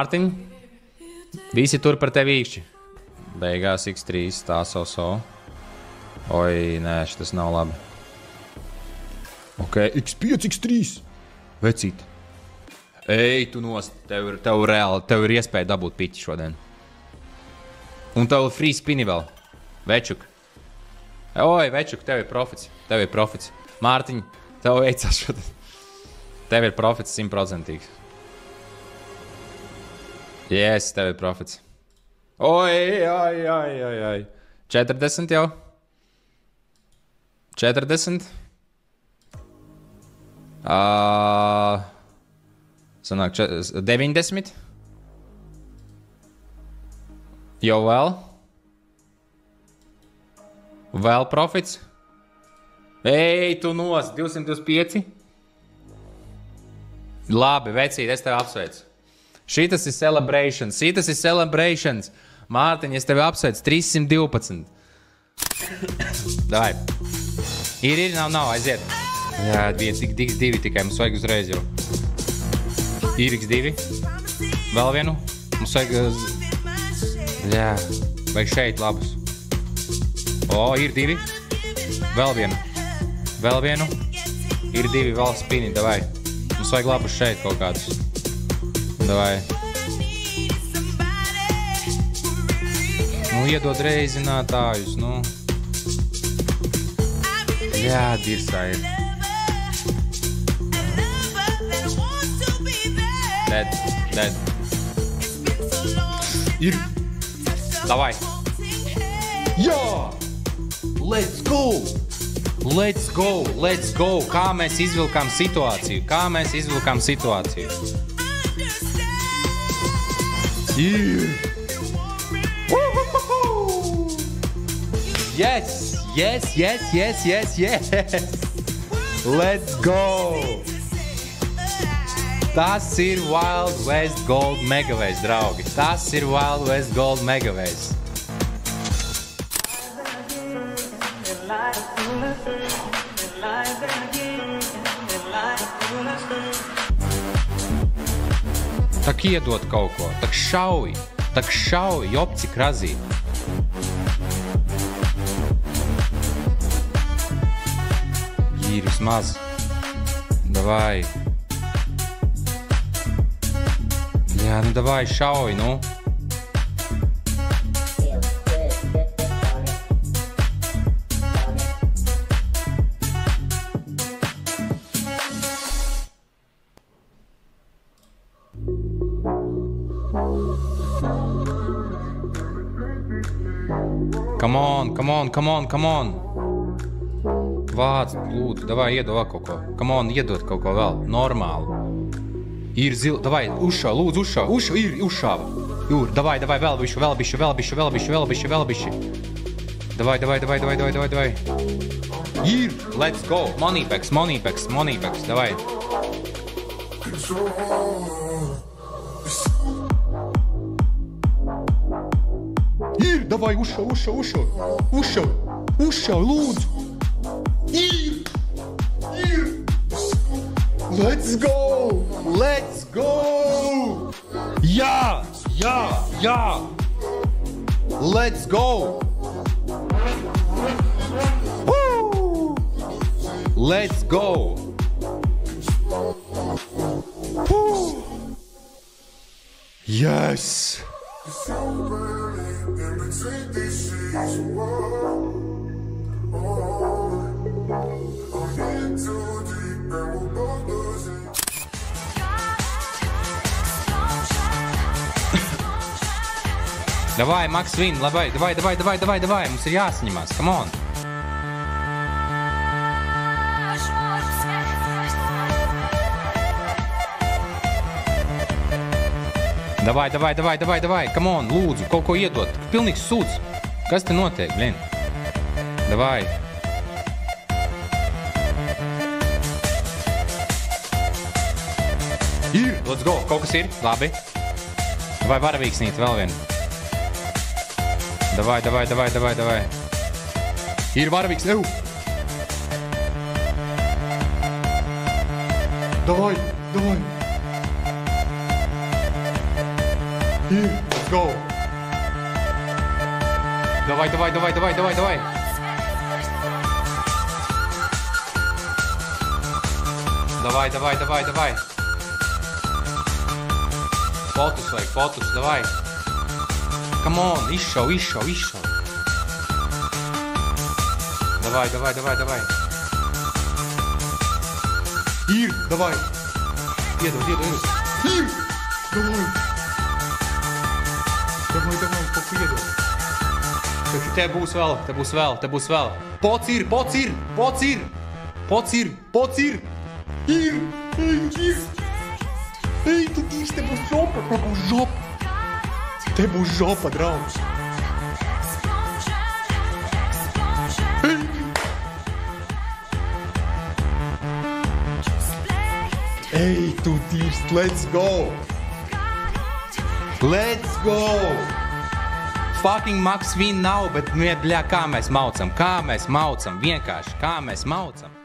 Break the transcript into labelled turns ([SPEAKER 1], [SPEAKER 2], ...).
[SPEAKER 1] Mārtiņ, visi tur par tevi īkšķi. Beigās X3, tā so. Oi, nē, šitas nav labi. Ok, X5, X3. Vecīt. Ej, tu nost. Tev ir iespēja dabūt piķi šodien. Un tev ir free spini vēl. Večuk. Oi, Večuk, tev ir profits. Mārtiņ, tev veicās šodien. Tev ir profits 100%. Yes, tev ir profits. Oi. 40 jau. 40. Sanāk 90. Jau vēl. Vēl profits. Ej, tu nost. 225. Labi, vecīt, es tevi apsveicu. Šitas ir celebrations. Mārtiņ, es tevi apsveicu. 312. Davai. Ir, nav, aiziet. Jā, divi tikai, mums vajag uzreiz jau. Ir X2. Vēl vienu. Mums vajag... Jā, vajag šeit labus. O, ir 2. Vēl vienu. Ir 2 vēl spini, davai. Mums vajag labus šeit kaut kādus. Davai. Nu, iedod reizinātājus, nu. Jā, dirsā ir. Dead. Ir. Davai. Jā! Let's go! Kā mēs izvilkām situāciju? Yes! Let's go! Tas ir Wild West Gold Megaways, draugi. Tak iedod kaut ko, tak šauj, jopci krazī. Ir vismaz. Davai. Jā, nu davai, šauj, nu. Come on. Vāc, lūdzu, davai, iedod kaut ko. Come on, iedod kaut ko vēl. Normāli. Ir zila, davai, uzšāva. Ir uzšāva. Davai, vēl bišķi. Davai. Ir, let's go. Moneypacks, davai. Ir, davai, uzšāva, lūdzu. Ir. Let's go. Jā. Let's go. Woo. Let's go. Woo. Yes. Davai, Max win, davai, mums ir jāsaņemās, come on. Davai, come on, lūdzu, kaut ko iedot, pilnīgs sūds. Kas te notiek, blin? Davai. Ir, let's go, kaut kas ir, labi. Davai, varavīksnīt vēl vienu. Davai. Ir varavīks, ev. Davai. Let's go. Давай. Давай. Fotus, давай. Come on, izšau. Давай. Ir, давай. Iedod. Ir, давай. Давай, kaut iedod. Te būs vēl. Pots ir. Ir. Ej, tu tīši, te būs žopa, draugs. Ej, tu tīši, let's go. Fucking Max win nav, bet, bļā, kā mēs maucam, vienkārši, kā mēs maucam.